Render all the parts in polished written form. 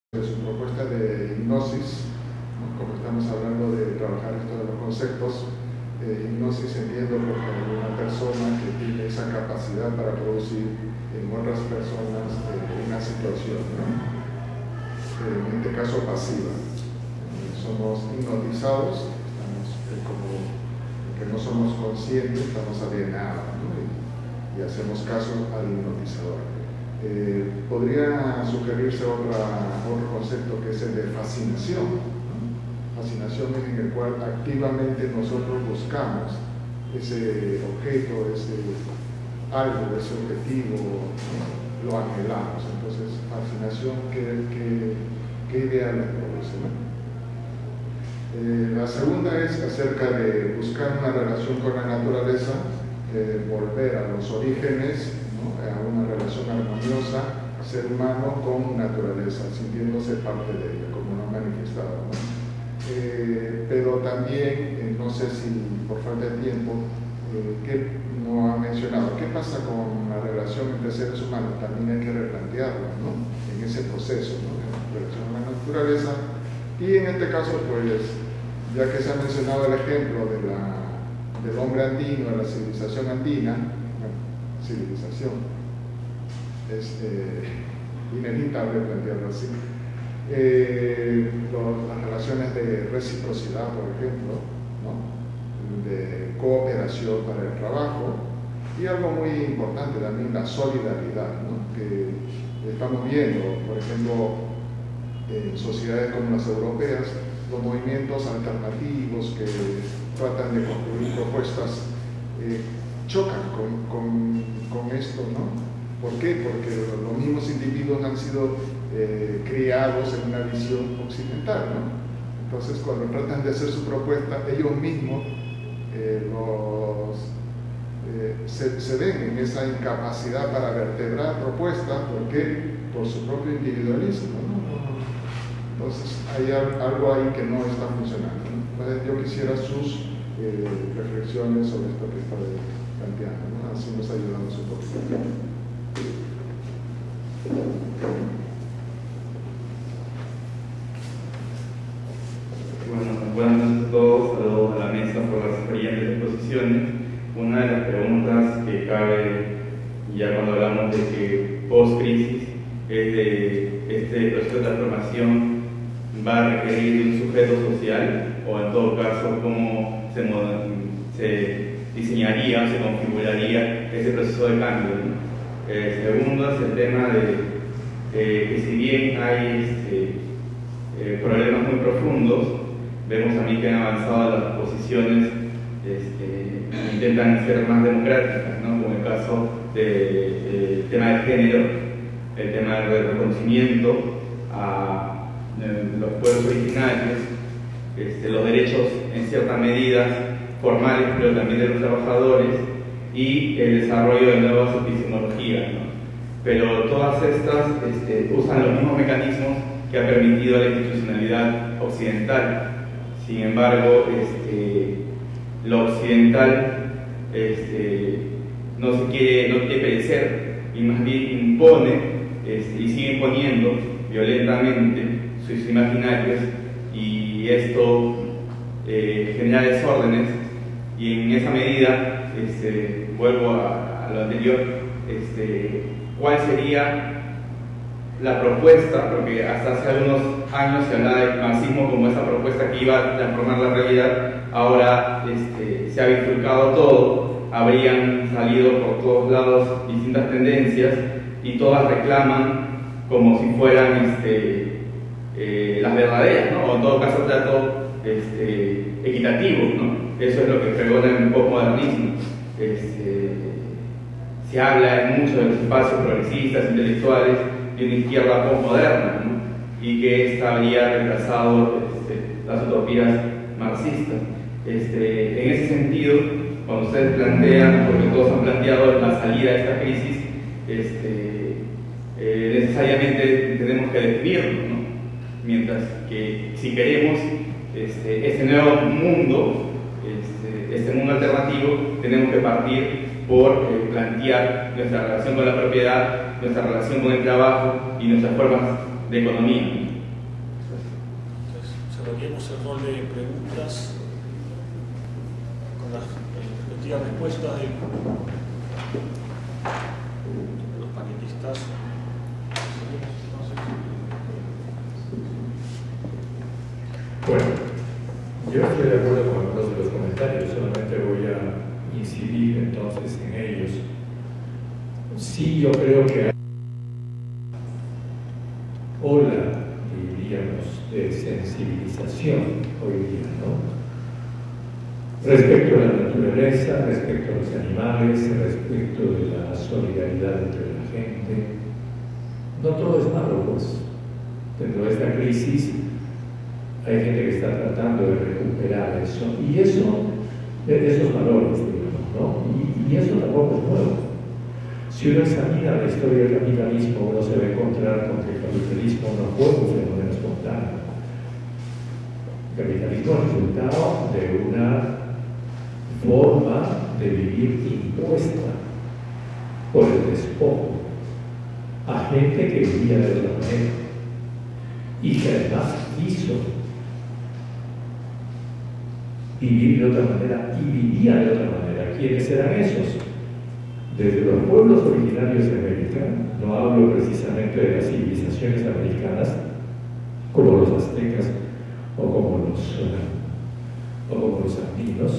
de su propuesta de hipnosis, ¿no? Como estamos hablando de trabajar esto de los conceptos, hipnosis entiendo porque hay una persona que tiene esa capacidad para producir en otras personas una situación, ¿no? En este caso pasiva. Somos hipnotizados, estamos como que no somos conscientes, estamos alienados, ¿no? y hacemos caso al hipnotizador. Podría sugerirse otro concepto que es el de fascinación, ¿no? Fascinación en el cual activamente nosotros buscamos ese objeto, ese algo, ese objetivo, ¿no? Lo anhelamos. Entonces, fascinación, ¿qué idea les produce, ¿no? La segunda es acerca de buscar una relación con la naturaleza, volver a los orígenes, ¿no? A una relación armoniosa, ser humano con naturaleza, sintiéndose parte de ella, como lo ha manifestado, ¿no? Pero también, no sé si por falta de tiempo, ¿qué no ha mencionado? ¿Qué pasa con la relación entre seres humanos? También hay que replantearla, ¿no? En ese proceso, ¿no? De relación con la naturaleza. Y en este caso, pues, ya que se ha mencionado el ejemplo del hombre andino, de la civilización andina, bueno, civilización, es inevitable plantearlo así. Las relaciones de reciprocidad, por ejemplo, ¿no? De cooperación para el trabajo, y algo muy importante también, la solidaridad, ¿no? Que estamos viendo, por ejemplo, en sociedades como las europeas, los movimientos alternativos que tratan de construir propuestas chocan con esto, ¿no? ¿Por qué? Porque los mismos individuos han sido criados en una visión occidental, ¿no? Entonces, cuando tratan de hacer su propuesta, ellos mismos se ven en esa incapacidad para vertebrar propuestas. ¿Por qué? Por su propio individualismo, ¿no? Entonces hay algo ahí que no está funcionando, ¿no? Entonces yo quisiera sus reflexiones sobre esto que está planteando, ¿no? Así nos ayudamos un poquito. Bueno, buenas noches a todos, saludos a la mesa por las brillantes exposiciones. Una de las preguntas que cabe ya cuando hablamos de que post-crisis es de este proceso de transformación va a requerir de un sujeto social, o en todo caso cómo se diseñaría, se configuraría ese proceso de cambio, ¿no? Segundo es el tema de que si bien hay problemas muy profundos, vemos también que han avanzado las posiciones, intentan ser más democráticas, ¿no? Como el caso del tema del género, el tema del reconocimiento a los pueblos originarios, los derechos en cierta medida formales, pero también de los trabajadores, y el desarrollo de nuevas epistemologías, ¿no? Pero todas estas usan los mismos mecanismos que ha permitido la institucionalidad occidental. Sin embargo, lo occidental no quiere perecer, y más bien impone y sigue imponiendo violentamente sus imaginarios, y esto genera desórdenes. Y en esa medida, vuelvo a lo anterior, ¿cuál sería la propuesta? Porque hasta hace algunos años se hablaba del marxismo como esa propuesta que iba a transformar la realidad. Ahora se ha bifurcado todo, habrían salido por todos lados distintas tendencias, y todas reclaman como si fueran las verdaderas, ¿no? O en todo caso trato equitativo, ¿no? Eso es lo que pregona el postmodernismo. Se habla mucho de los espacios progresistas, intelectuales, de una izquierda postmoderna, ¿no? Y que esta habría reemplazado las utopías marxistas. En ese sentido, cuando ustedes plantean, porque todos han planteado la salida de esta crisis, necesariamente tenemos que definirlo, ¿no? Mientras que si queremos este nuevo mundo, este mundo alternativo, tenemos que partir por plantear nuestra relación con la propiedad, nuestra relación con el trabajo y nuestras formas de economía. bloqueemos el rol de preguntas con las respectivas respuestas de los panelistas. Bueno, yo estoy de acuerdo con algunos de los comentarios, solamente voy a incidir entonces en ellos. Sí, yo creo que hay ola, diríamos, de sensibilización hoy día, ¿no? Respecto a la naturaleza, respecto a los animales, respecto de la solidaridad entre la gente. No todo es malo, pues. Dentro de esta crisis hay gente que está tratando de recuperar eso, y eso, esos valores, digamos, ¿no? Y eso tampoco es nuevo. Si uno examina la historia del capitalismo, uno se va a encontrar con que el capitalismo no fue un fenómeno espontáneo. El capitalismo es resultado de una forma de vivir impuesta por el despojo a gente que vivía de otra manera y que además quiso vivir de otra manera y vivía de otra manera. ¿Quiénes eran esos? Desde los pueblos originarios de América, no hablo precisamente de las civilizaciones americanas como los aztecas o como los andinos,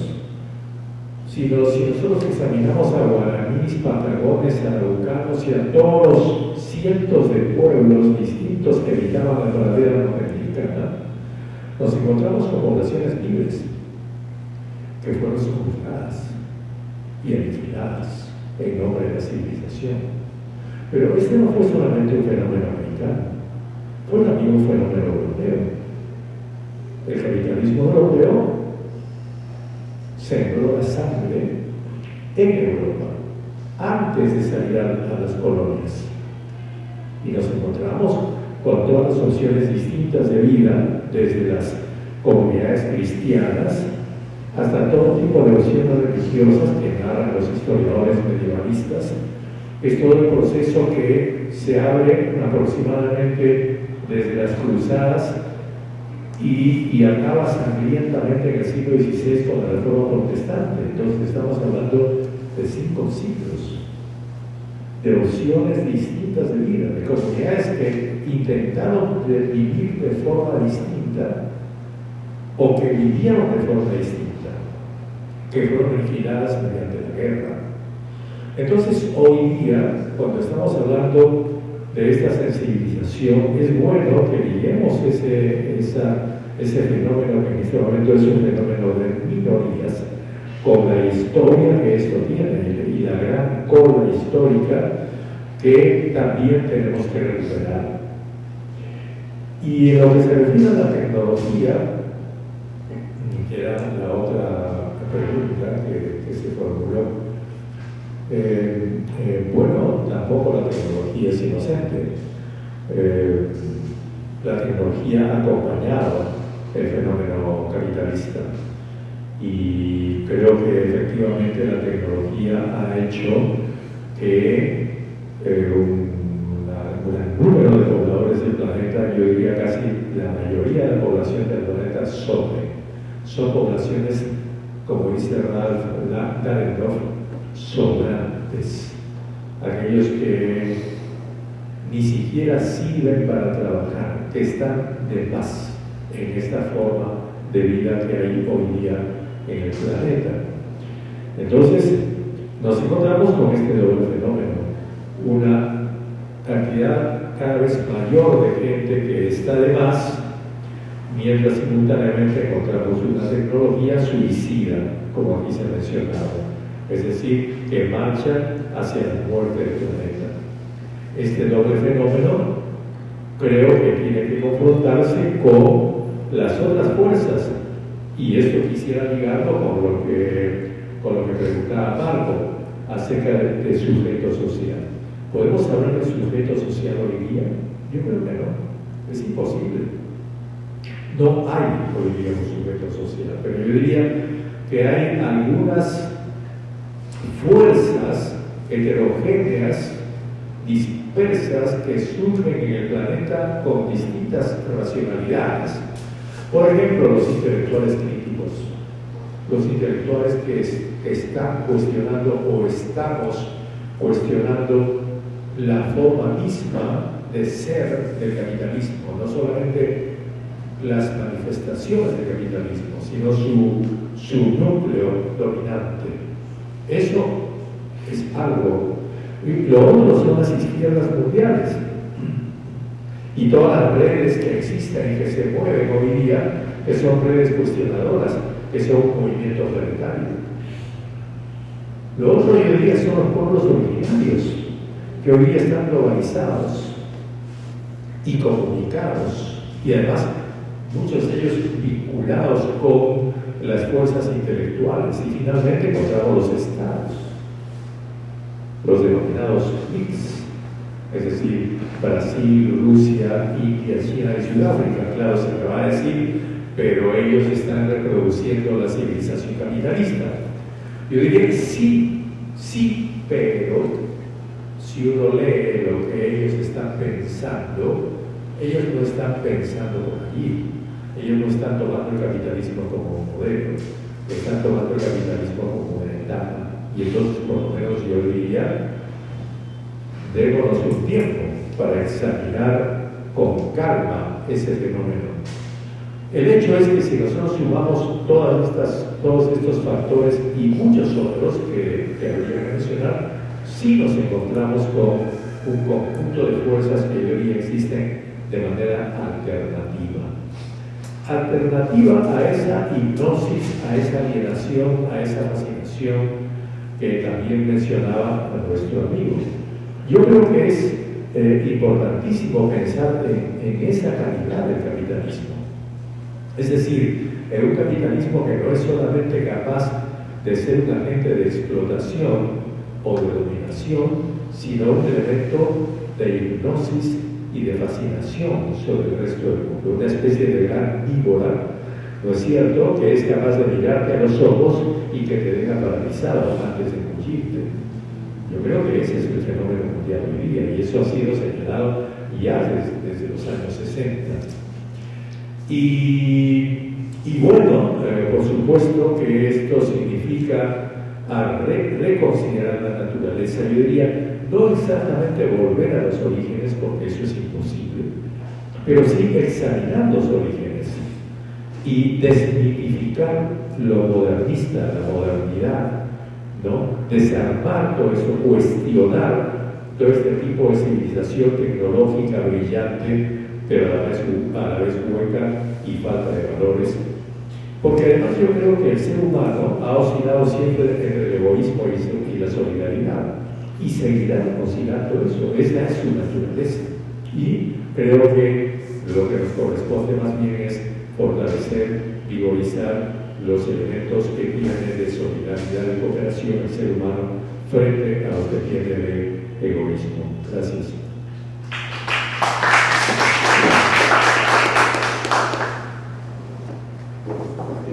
sino si nosotros examinamos a guaraníes, patagones, araucanos y a todos los cientos de pueblos distintos que habitaban la pradera norteamericana, nos encontramos con poblaciones libres que fueron subjugadas y aniquiladas en nombre de la civilización. Pero este no fue solamente un fenómeno americano, fue también un fenómeno europeo. El capitalismo europeo sembró la sangre en Europa antes de salir a las colonias. Y nos encontramos con todas las opciones distintas de vida, desde las comunidades cristianas hasta todo tipo de opciones religiosas que narran los historiadores medievalistas. Es todo el proceso que se abre aproximadamente desde las cruzadas y acaba sangrientamente en el siglo XVI con la Reforma Protestante. Entonces estamos hablando de 5 siglos de opciones distintas de vida, de comunidades que intentaron vivir de forma distinta o que vivieron de forma distinta, que fueron aniquiladas mediante la guerra. Entonces hoy día, cuando estamos hablando de esta sensibilización, es bueno que liguemos ese fenómeno que en este momento es un fenómeno de minorías con la historia que esto tiene y la gran cola histórica que también tenemos que recuperar. Y en lo que se refiere a la tecnología, que era la otra pregunta que se formuló, bueno, tampoco la tecnología es inocente. La tecnología ha acompañado el fenómeno capitalista y creo que efectivamente la tecnología ha hecho que un gran número de pobladores del planeta, yo diría casi la mayoría de la población del planeta, son poblaciones, como dice Ralph Dahrendorf, sobrantes, aquellos que ni siquiera sirven para trabajar, que están de más en esta forma de vida que hay hoy día en el planeta. Entonces, nos encontramos con este doble fenómeno, una cantidad cada vez mayor de gente que está de más, mientras simultáneamente encontramos una tecnología suicida, como aquí se ha mencionado, es decir, que marcha hacia la muerte del planeta. Este doble fenómeno creo que tiene que confrontarse con las otras fuerzas, y esto quisiera ligarlo con lo que preguntaba Marco acerca del sujeto social. ¿Podemos hablar de sujeto social hoy día? Yo creo que no, es imposible. No hay hoy día un sujeto social, pero yo diría que hay algunas fuerzas heterogéneas, dispersas, que surgen en el planeta con distintas racionalidades, Por ejemplo, los intelectuales críticos, los intelectuales que están cuestionando o estamos cuestionando la forma misma de ser del capitalismo, no solamente las manifestaciones del capitalismo, sino su núcleo dominante. Eso es algo. Y lo otro son las izquierdas mundiales y todas las redes que existen y que se mueven hoy día, que son redes cuestionadoras, que son movimientos planetarios. Lo otro hoy en día son los pueblos originarios, que hoy día están globalizados y comunicados, y además muchos de ellos vinculados con las fuerzas intelectuales. Y finalmente encontramos los estados, los denominados BRICS, es decir, Brasil, Rusia, India, China y Sudáfrica. Claro, se me va a decir, pero ellos están reproduciendo la civilización capitalista. Yo diría que sí, pero si uno lee lo que ellos están pensando, ellos no están pensando por allí. Ellos no están tomando el capitalismo como modelo, están tomando el capitalismo como ventana. Y entonces, por lo menos, yo diría, démonos un tiempo para examinar con calma ese fenómeno. El hecho es que si nosotros sumamos todos estos factores y muchos otros que habría que mencionar, sí nos encontramos con un conjunto de fuerzas que hoy día existen de manera alternativa a esa hipnosis, a esa alienación, a esa fascinación que también mencionaba a nuestro amigo. Yo creo que es importantísimo pensar en esa calidad del capitalismo. Es decir, en un capitalismo que no es solamente capaz de ser un agente de explotación o de dominación, sino un elemento de hipnosis y de fascinación sobre el resto del mundo, una especie de gran víbora, ¿no es cierto?, que es capaz de mirarte a los ojos y que te deja paralizado antes de mullirte. Yo creo que ese es el fenómeno mundial hoy día, y eso ha sido señalado ya desde los años 60. Y bueno, por supuesto que esto significa reconsiderar la naturaleza. Yo diría, no exactamente volver a los orígenes, porque eso es imposible, pero sí examinar los orígenes y desmitificar lo modernista, la modernidad, ¿no? Desarmar todo eso, cuestionar todo este tipo de civilización tecnológica brillante, pero a la vez hueca y falta de valores. Porque además yo creo que el ser humano ha oscilado siempre entre el egoísmo y la solidaridad, y seguirá oscilando eso. Esa es su naturaleza. Y creo que lo que nos corresponde más bien es fortalecer, vigorizar los elementos que tienen de solidaridad y cooperación el ser humano frente a lo que tiene de egoísmo. Gracias.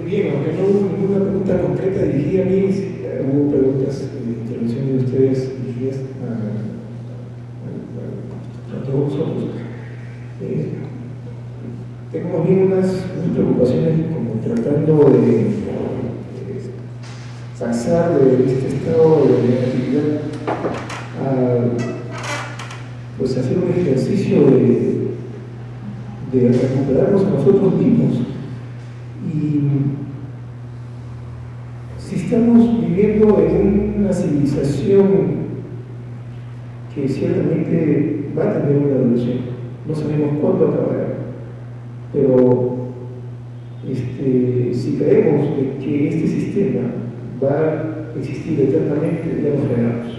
Bien, aunque no hubo ninguna pregunta concreta dirigida a mí, hubo preguntas de intervención de ustedes dirigidas a todos nosotros. Tengo más bien unas preocupaciones como tratando de pasar de este estado de negatividad a pues hacer un ejercicio de recuperarnos a nosotros mismos. Y si estamos viviendo en una civilización que ciertamente va a tener una evolución, no sabemos cuándo acabará, pero si creemos que este sistema va a existir eternamente, ya nos fregamos.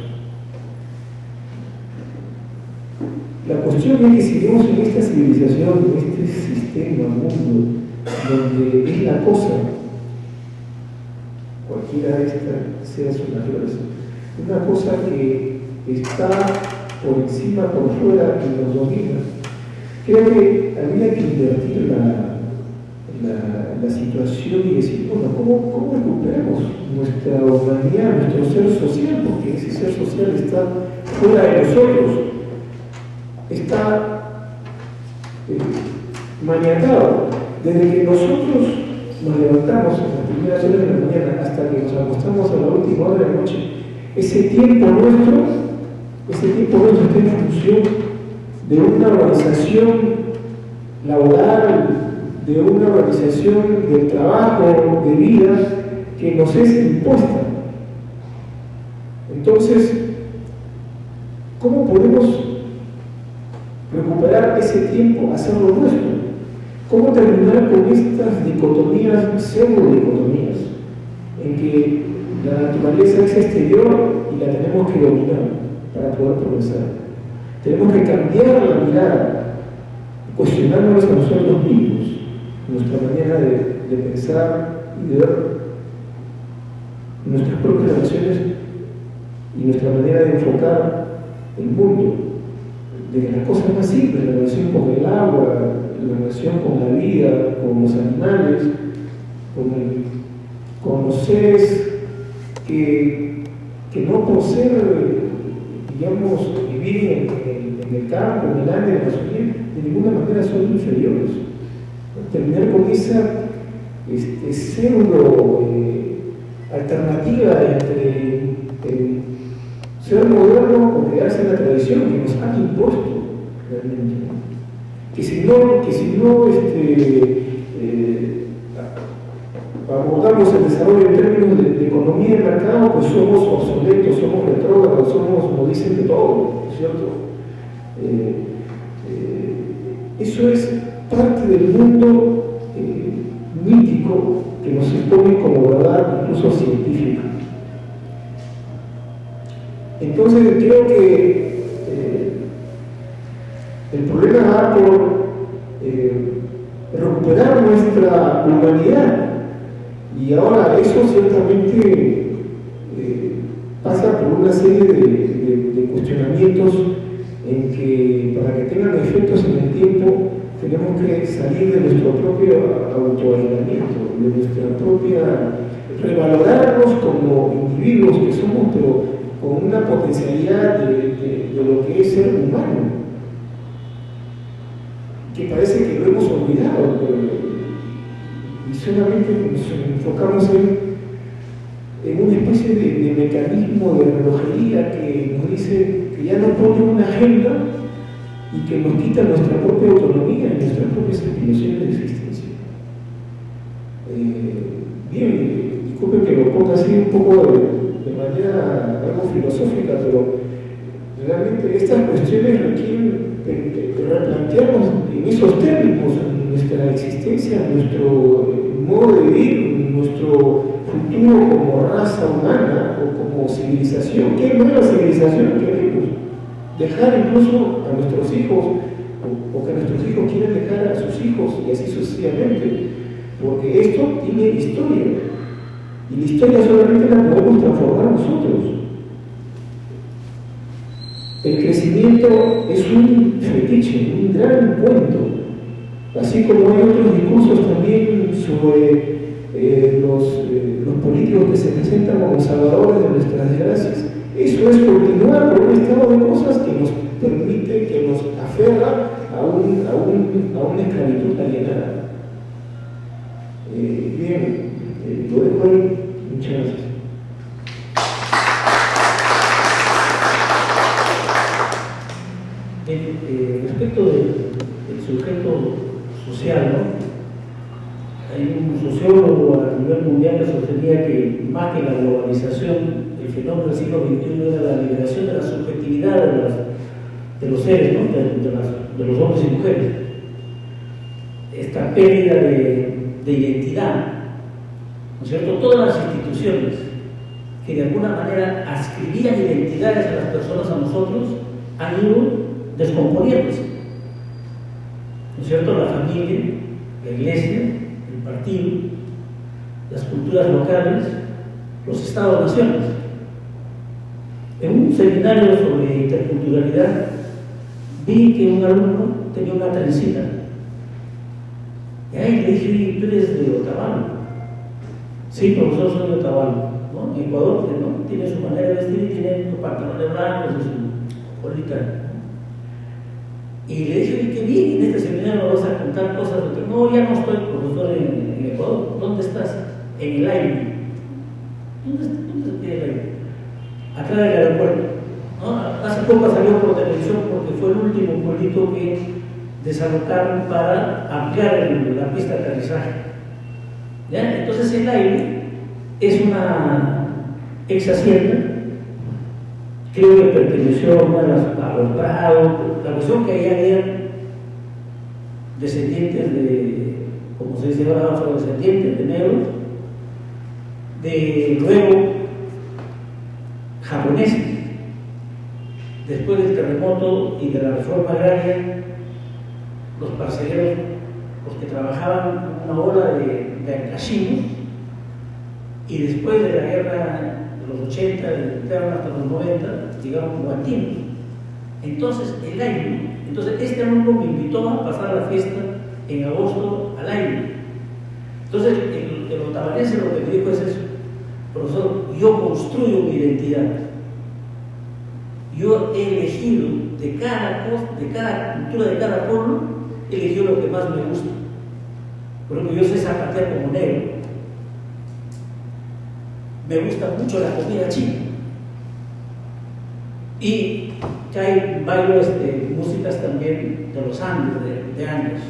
La cuestión es que si vivimos en esta civilización, en este sistema, mundo, donde es la cosa, cualquiera de estas sea su naturaleza, una cosa que está por encima, por fuera y nos domina, creo que habría que invertir la situación y decir, bueno, ¿cómo recuperamos nuestra humanidad, nuestro ser social? Porque ese ser social está fuera de nosotros, está maniatado desde que nosotros nos levantamos en las primeras horas de la mañana hasta que nos acostamos a la última hora de la noche, ese tiempo nuestro está en función de una organización laboral, de una organización del trabajo, de vida, que nos es impuesta. Entonces, ¿cómo podemos recuperar ese tiempo, hacerlo nuestro? ¿Cómo terminar con estas dicotomías, pseudo-dicotomías, en que la naturaleza es exterior y la tenemos que dominar para poder progresar? Tenemos que cambiar la mirada, cuestionándonos a nosotros mismos, nuestra manera de pensar y de ver nuestras propias relaciones y nuestra manera de enfocar el mundo, desde las cosas más simples, la relación con el agua, la relación con la vida, con los animales, con los seres que no por ser, digamos, vivir en el campo, en el aire, en la Amazonía, de ninguna manera son inferiores. Terminar con esa pseudo alternativa entre ser moderno o quedarse en la tradición que nos han impuesto realmente, ¿no? Que si no abordamos el desarrollo en términos de economía de mercado, pues somos obsoletos, somos retrógrados, somos, como dicen, de todo, ¿no es cierto? Eso es parte del mundo mítico que nos impone como verdad, incluso científica. Entonces creo que el problema va por recuperar nuestra humanidad, y ahora eso ciertamente pasa por una serie de cuestionamientos en que, para que tengan efectos en el tiempo, tenemos que salir de nuestro propio autoaislamiento, de nuestra propia, revalorarnos como individuos que somos, pero con una potencialidad de lo que es ser humano, que parece que lo hemos olvidado, y solamente nos enfocamos en una especie de mecanismo de relojería que nos dice que ya nos pone una agenda y que nos quita nuestra propia autonomía y nuestras propias aspiraciones de existencia. Bien, disculpen que lo ponga así un poco de manera algo filosófica, pero realmente estas cuestiones requieren replantearnos en esos términos nuestra existencia, nuestro modo de vivir, nuestro futuro como raza humana o como civilización. ¿Qué nueva civilización queremos? Dejar incluso a nuestros hijos, o que nuestros hijos quieran dejar a sus hijos, y así sucesivamente, porque esto tiene historia, y la historia solamente la podemos transformar nosotros. El crecimiento es un fetiche, un gran cuento, así como hay otros discursos también sobre los políticos que se presentan como salvadores de nuestras desgracias. Eso es continuar con un estado de cosas que nos permite, que nos aferra a una esclavitud alienada. Bien, lo dejo ahí. Muchas gracias. Respecto del sujeto social, ¿no? Hay un sociólogo a nivel mundial que sostenía que más que la globalización, el fenómeno del siglo XXI era la liberación de la subjetividad de los seres, ¿no? de los hombres y mujeres. Esta pérdida de identidad, ¿no es cierto? Todas las instituciones que de alguna manera adscribían identidades a las personas, a nosotros, han ido descomponiéndose, ¿no es cierto? La familia, la iglesia, el partido, las culturas locales, los estados-naciones. En un seminario sobre interculturalidad vi que un alumno tenía una trencita, y ahí le dije: ¿tú eres de Otavalo? Sí, profesor, soy de Otavalo, ¿no? En Ecuador, ¿no? Tiene su manera de vestir y tiene sus pantalones blancos y su bolita. Y le dije: qué bien, en este seminario nos vas a contar cosas de otro. No, no, ya no estoy profesor en Ecuador. ¿Dónde estás? En el aire. ¿Dónde se queda el aire? Acá en el aeropuerto, ¿no? Hace poco salió por televisión porque fue el último pueblito que desalocaron para ampliar la pista de aterrizaje. ¿Ya? Entonces el aire es una ex hacienda, creo que perteneció a los Prados. La cuestión que ahí había descendientes de, como se dice ahora, afrodescendientes de negros, de luego japoneses. Después del terremoto y de la reforma agraria, los parceleros, los que trabajaban en una ola de ancashinos, y después de la guerra de los 80, hasta los 90, llegaron guantinos. Entonces, el aire, este alumno me invitó a pasar la fiesta en agosto al aire. Entonces, el otavanense lo que me dijo es eso: profesor, yo construyo mi identidad. Yo he elegido de cada cultura, de cada pueblo, he elegido lo que más me gusta. Por ejemplo, yo sé zapatear como negro. Me gusta mucho la comida china. Y bailo músicas también de los Andes, de años.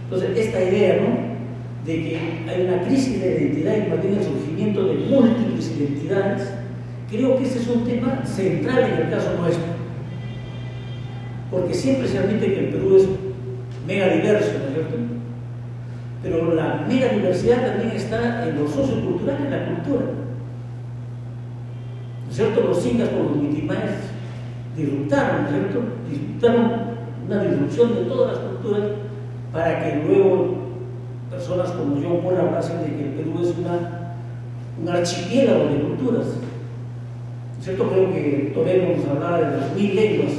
Entonces, esta idea, ¿no?, de que hay una crisis de identidad y más bien el surgimiento de múltiples identidades, creo que ese es un tema central en el caso nuestro. Porque siempre se admite que el Perú es mega diverso, ¿no es cierto? Pero la mega diversidad también está en lo sociocultural, en la cultura. ¿No es cierto? Los incas con los mitimayas disruptaron, ¿no es cierto? Disruptaron una disrupción de todas las culturas para que luego personas como yo Mora hablasen de que el Perú es un archipiélago de culturas. ¿No es cierto? Creo que Toledo nos hablaba de las 1000 lenguas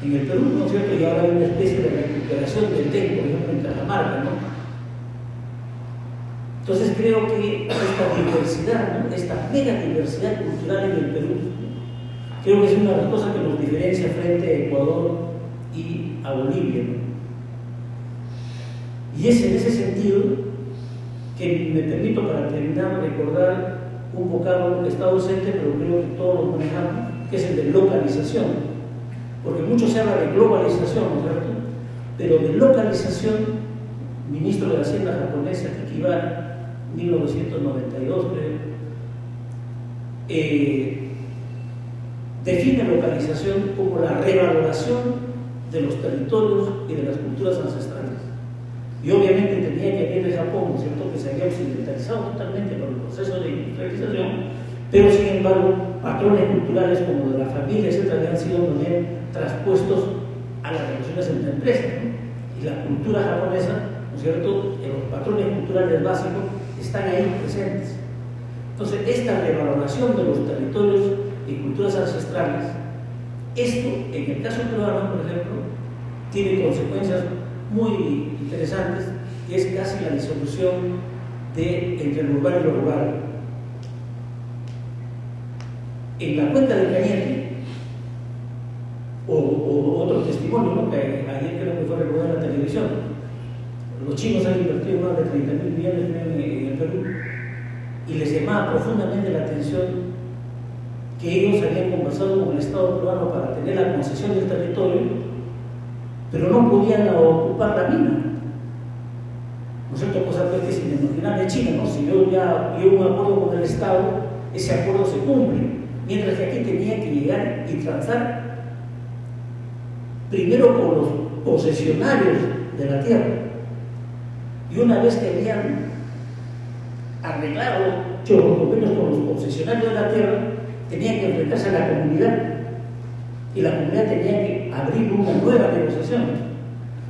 en el Perú, ¿no es cierto? Y ahora hay una especie de recuperación del tempo, por ejemplo, en Cajamarca, ¿no? Entonces creo que esta diversidad, ¿no?, esta mega diversidad cultural en el Perú, creo que es una de las cosas que nos diferencia frente a Ecuador y a Bolivia, ¿no? Y es en ese sentido que me permito, para terminar, recordar un vocablo que está ausente, pero creo que todos lo manejamos, que es el de localización. Porque mucho se habla de globalización, ¿no es cierto? Pero de localización, ministro de la Hacienda japonesa, Kikiba, 1992, creo, define localización como la revaloración de los territorios y de las culturas ancestrales. Y obviamente tenía que venir de Japón, ¿no es cierto?, que se había occidentalizado totalmente por el proceso de industrialización, pero sin embargo, patrones culturales como de la familia, etcétera, que han sido también traspuestos a las relaciones entre empresas, ¿no? Y la cultura japonesa, ¿no es cierto?, los patrones culturales básicos están ahí presentes. Entonces, esta revaloración de los territorios y culturas ancestrales, esto, en el caso peruano, por ejemplo, tiene consecuencias muy interesantes, que es casi la disolución entre lo urbano y lo rural. En la cuenca del Cañete, o otro testimonio, ¿no?, que ayer creo que fue recordado en la televisión, los chinos han invertido más de 30.000 millones en el Perú, y les llamaba profundamente la atención que ellos habían conversado con el Estado peruano para tener la concesión del territorio, pero no podían ocupar la mina. ¿No es cierto? Cosa que es inimaginable en China, ¿no? Si yo ya llevo un acuerdo con el Estado, ese acuerdo se cumple, mientras que aquí tenía que llegar y transar primero con los posesionarios de la tierra, y una vez que habían arreglado los convenios con los posesionarios de la tierra, tenían que enfrentarse a la comunidad, y la comunidad tenía que abrir una nueva negociación.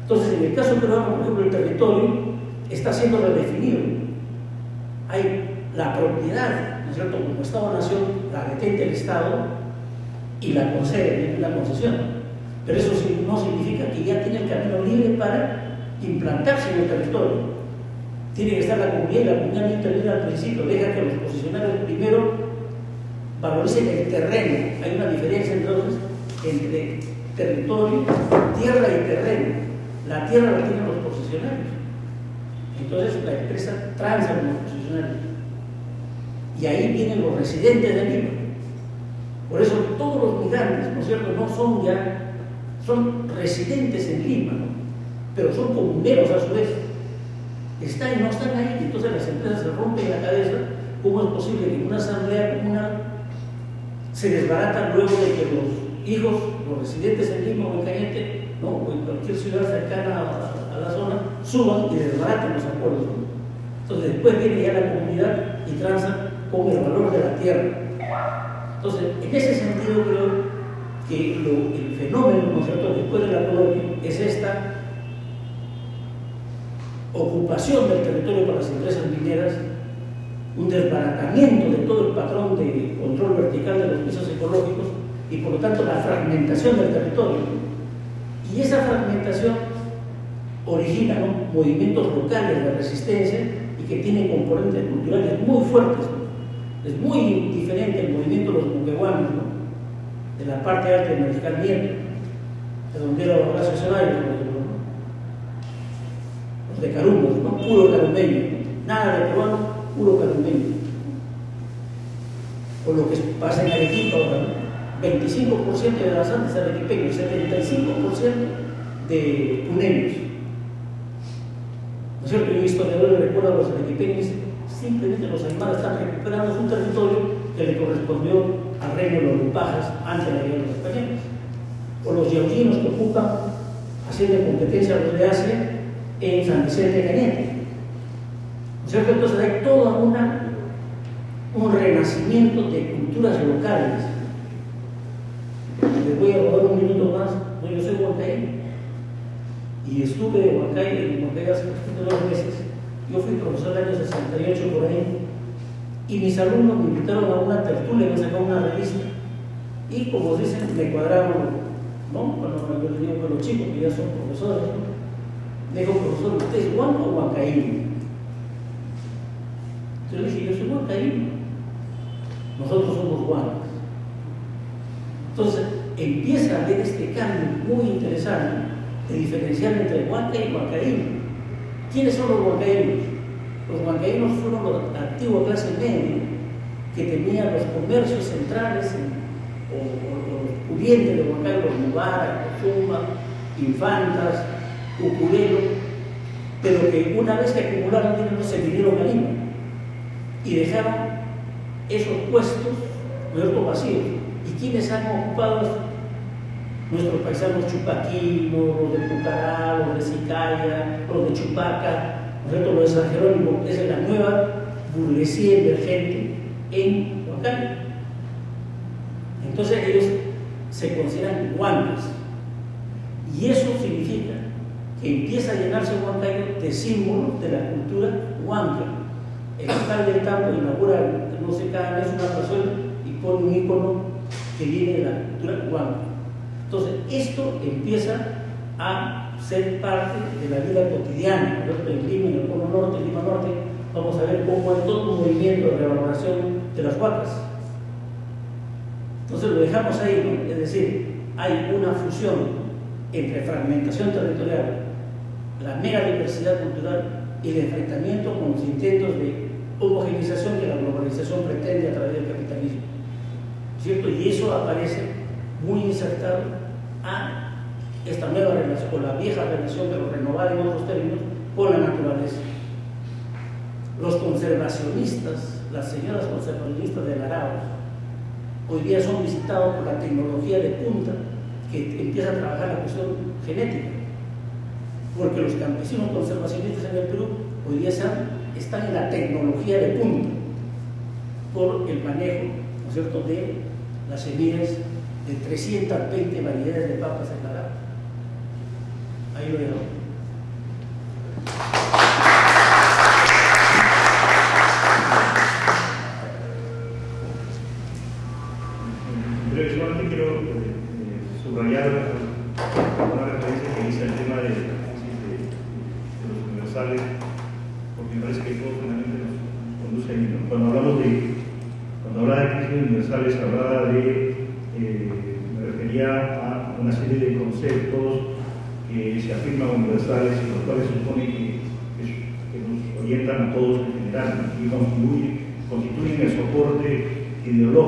Entonces, en el caso peruano, por ejemplo, el territorio está siendo redefinido. Hay la propiedad, ¿no es cierto?, como Estado-Nación, la detenta el Estado y la concede, la concesión. Pero eso no significa que ya tiene el camino libre para implantarse en el territorio. Tiene que estar la comunidad, y la comunidad no interviene al principio, deja que los posicionarios primero valoricen el terreno. Hay una diferencia entonces entre territorio, tierra y terreno. La tierra la tienen los posicionarios concesionarios. Entonces la empresa transa con los concesionarios. Y ahí vienen los residentes de Lima. Por eso todos los migrantes, ¿no es cierto?, no son ya, son residentes en Lima, ¿no?, pero son comuneros a su vez. Están y no están ahí, entonces las empresas se rompen la cabeza. ¿Cómo es posible que una asamblea comunal se desbarata luego de que los hijos, los residentes en Lima o en Cañete, ¿no?, o en cualquier ciudad cercana a la zona, suban y desbaraten los acuerdos, ¿no? Entonces después viene ya la comunidad y transa con el valor de la tierra. Entonces, en ese sentido creo que el fenómeno, ¿no es cierto?, después de la colonia es esta ocupación del territorio por las empresas mineras, un desbaratamiento de todo el patrón de control vertical de los pisos ecológicos y por lo tanto la fragmentación del territorio. Y esa fragmentación origina, ¿no?, movimientos locales de resistencia y que tienen componentes culturales muy fuertes, ¿no? Es muy diferente el movimiento de los muquehuanos, ¿no?, de la parte alta del Mariscal Nieto, de donde era Horacio Zelaya, por ejemplo, ¿no?, los de Carumbos, ¿no?, puro carumbeño, nada de peruano, puro carumbeño. O lo que pasa en Arequipa ahora, ¿no?, 25% de las antes arequipeños, 75% de puneños. ¿No es cierto? Yo he visto historiadores recuerdo a los arequipeños, simplemente los animales están recuperando un territorio que le correspondió al reino de los Lupajas antes de la llegada de los españoles. O los yauchinos que ocupan, haciendo competencia a los de Asia en San Vicente de Cañete. ¿No es cierto? Entonces hay todo un renacimiento de culturas locales. Les voy a robar un minuto más. Yo soy huancaíno y estuve en Huancay hace 2 meses. Yo fui profesor del año 68 por ahí y mis alumnos me invitaron a una tertulia, me sacaron una revista y, como dicen, me cuadraron, ¿no?, cuando yo les digo con los chicos que ya son profesores, ¿no?, me dijo: profesor, ¿usted es huanca o huancaíno? Yo le dije: yo soy huancaíno, nosotros somos huancas. Entonces empieza a haber este cambio muy interesante de diferenciar entre huanca y huancaíno. ¿Quiénes son los huancaínos? Los huancaínos fueron la antigua clase media que tenía los comercios centrales o los pudientes de Huancayo, los Mubarak, Cozumba, Infantas, Ucurelo, pero que una vez que acumularon dinero se vinieron a Lima y dejaron esos puestos, ¿no?, vacíos. ¿Y quiénes han ocupado esto? Nuestros paisanos chupaquinos, los de Pucará, los de Sicaya, los de Chupaca, ¿no?, los de San Jerónimo. Esa es la nueva burguesía emergente en Huancayo. Entonces ellos se consideran huancas y eso significa que empieza a llenarse Huancayo de símbolos de la cultura huanca. El alcalde del Tambo inaugura, no sé, cada mes una persona y pone un ícono que viene de la cultura huanca. Entonces esto empieza a ser parte de la vida cotidiana, ¿no?, en Lima, en el Cono Norte, en Lima Norte. Vamos a ver cómo hay todo un movimiento de revaloración de las huacas. Entonces lo dejamos ahí, ¿no? Es decir, hay una fusión entre fragmentación territorial, la mega diversidad cultural y el enfrentamiento con los intentos de homogeneización que la globalización pretende a través del capitalismo, ¿cierto? Y eso aparece muy insertado a esta nueva relación, o la vieja relación, pero renovada en otros términos, con la naturaleza. Los conservacionistas, las señoras conservacionistas de Arauz, hoy día son visitados por la tecnología de punta que empieza a trabajar la cuestión genética, porque los campesinos conservacionistas en el Perú hoy día están en la tecnología de punta por el manejo, ¿no es cierto?, de las semillas de 320 variedades de papas en Arauz. Ahí lo dejo. Brevemente quiero subrayar una referencia que hice al tema de los universales, porque me parece que todo finalmente nos conduce ahí, ¿no? Cuando hablaba de crisis universales, hablaba de, me refería a una serie de conceptos que se afirman universales y los cuales supone que nos orientan a todos en general y constituyen el soporte ideológico